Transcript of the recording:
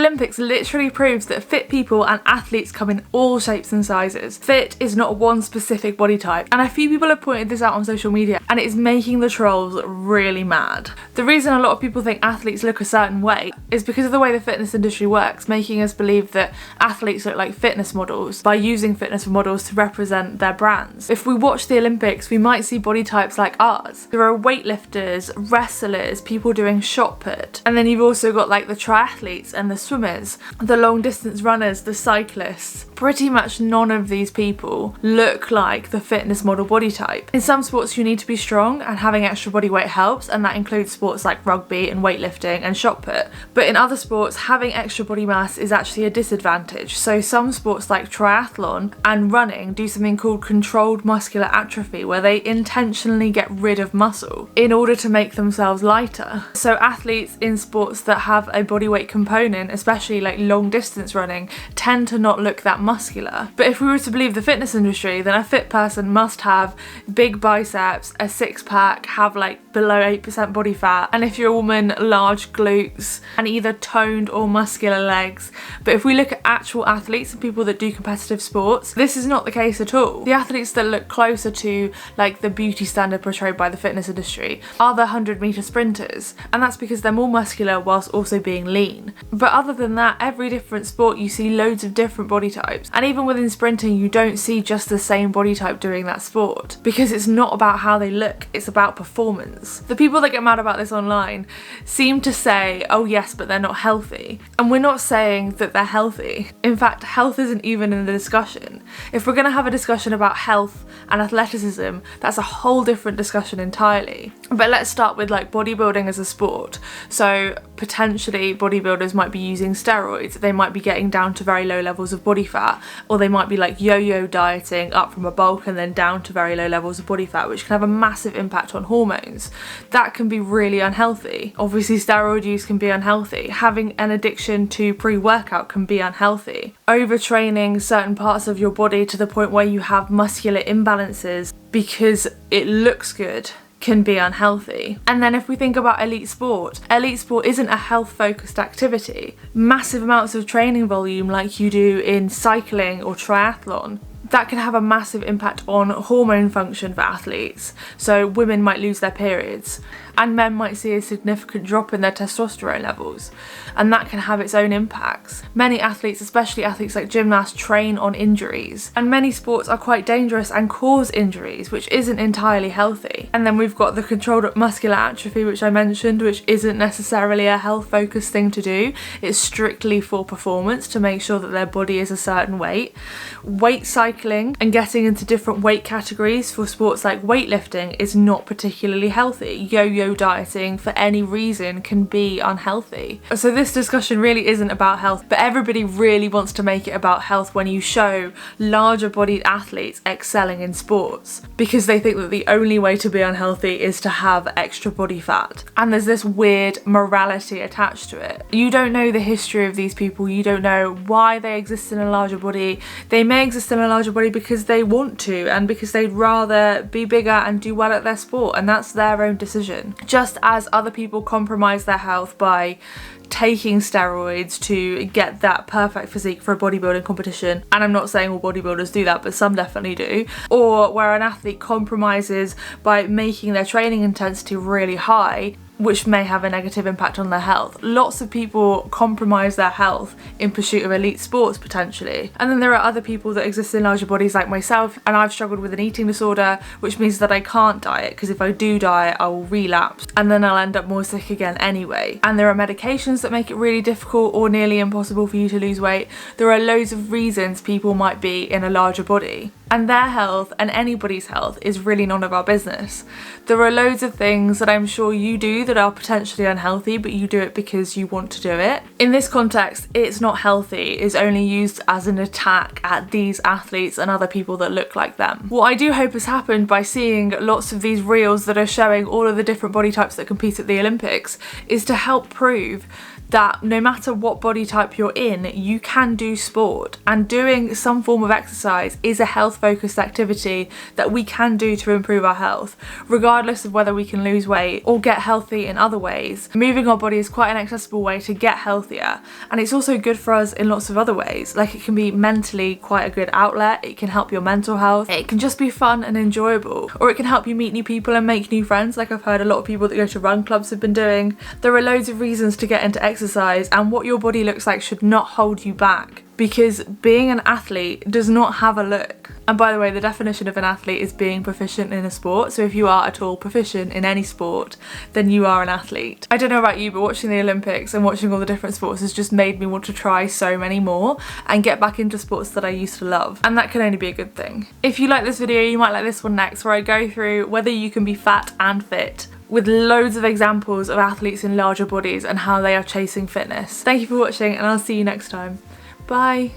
Olympics literally proves that fit people and athletes come in all shapes and sizes. Fit is not one specific body type, and a few people have pointed this out on social media, and it is making the trolls really mad. The reason a lot of people think athletes look a certain way is because of the way the fitness industry works, making us believe that athletes look like fitness models by using fitness models to represent their brands. If we watch the Olympics, we might see body types like ours. There are weightlifters, wrestlers, people doing shot put, and then you've also got like the triathletes and the swimmers, the long distance runners, the cyclists. Pretty much none of these people look like the fitness model body type. In some sports you need to be strong, and having extra body weight helps, and that includes sports like rugby and weightlifting and shot put. But in other sports, having extra body mass is actually a disadvantage. So some sports like triathlon and running do something called controlled muscular atrophy, where they intentionally get rid of muscle in order to make themselves lighter. So athletes in sports that have a body weight component, especially like long distance running, tend to not look that muscular. But if we were to believe the fitness industry, then a fit person must have big biceps, a six pack, have like below 8% body fat, and if you're a woman, large glutes and either toned or muscular legs. But if we look at actual athletes and people that do competitive sports, this is not the case at all. The athletes that look closer to like the beauty standard portrayed by the fitness industry are the 100-meter sprinters, and that's because they're more muscular whilst also being lean. But other than that, every different sport you see loads of different body types, and even within sprinting you don't see just the same body type doing that sport, because it's not about how they look, it's about performance. The people that get mad about this online seem to say, oh yes, but they're not healthy, and we're not saying that they're healthy. In fact, health isn't even in the discussion. If we're going to have a discussion about health and athleticism, that's a whole different discussion entirely. But let's start with like bodybuilding as a sport. So potentially bodybuilders might be using steroids, they might be getting down to very low levels of body fat, or they might be like yo-yo dieting up from a bulk and then down to very low levels of body fat, which can have a massive impact on hormones. That can be really unhealthy. Obviously steroid use can be unhealthy. Having an addiction to pre-workout can be unhealthy. Overtraining certain parts of your body to the point where you have muscular imbalances because it looks good can be unhealthy. And then if we think about elite sport isn't a health focused activity. Massive amounts of training volume like you do in cycling or triathlon, that can have a massive impact on hormone function for athletes. So women might lose their periods, and men might see a significant drop in their testosterone levels, and that can have its own impacts. Many athletes, especially athletes like gymnasts, train on injuries, and many sports are quite dangerous and cause injuries, which isn't entirely healthy. And then we've got the controlled muscular atrophy, which I mentioned, which isn't necessarily a health focused thing to do. It's strictly for performance, to make sure that their body is a certain weight. Weight cycling and getting into different weight categories for sports like weightlifting is not particularly healthy. Yo-yo dieting for any reason can be unhealthy. So this discussion really isn't about health, but everybody really wants to make it about health when you show larger bodied athletes excelling in sports, because they think that the only way to be unhealthy is to have extra body fat, and there's this weird morality attached to it. You don't know the history of these people, you don't know why they exist in a larger body. They may exist in a larger body because they want to, and because they'd rather be bigger and do well at their sport, and that's their own decision. Just as other people compromise their health by taking steroids to get that perfect physique for a bodybuilding competition, and I'm not saying all bodybuilders do that, but some definitely do, or where an athlete compromises by making their training intensity really high, which may have a negative impact on their health. Lots of people compromise their health in pursuit of elite sports potentially. And then there are other people that exist in larger bodies like myself, and I've struggled with an eating disorder, which means that I can't diet, because if I do diet I will relapse and then I'll end up more sick again anyway. And there are medications that make it really difficult or nearly impossible for you to lose weight. There are loads of reasons people might be in a larger body, and their health and anybody's health is really none of our business. There are loads of things that I'm sure you do that are potentially unhealthy, but you do it because you want to do it. In this context, it's not healthy is only used as an attack at these athletes and other people that look like them. What I do hope has happened by seeing lots of these reels that are showing all of the different body types that compete at the Olympics is to help prove that no matter what body type you're in, you can do sport, and doing some form of exercise is a health focused activity that we can do to improve our health, regardless of whether we can lose weight or get healthy in other ways. Moving our body is quite an accessible way to get healthier, and it's also good for us in lots of other ways. Like, it can be mentally quite a good outlet, it can help your mental health, it can just be fun and enjoyable, or it can help you meet new people and make new friends, like I've heard a lot of people that go to run clubs have been doing. There are loads of reasons to get into exercise, and what your body looks like should not hold you back, because being an athlete does not have a look. And by the way, the definition of an athlete is being proficient in a sport, so if you are at all proficient in any sport, then you are an athlete. I don't know about you, but watching the Olympics and watching all the different sports has just made me want to try so many more and get back into sports that I used to love, and that can only be a good thing. If you like this video, you might like this one next, where I go through whether you can be fat and fit, with loads of examples of athletes in larger bodies and how they are chasing fitness. Thank you for watching, and I'll see you next time. Bye!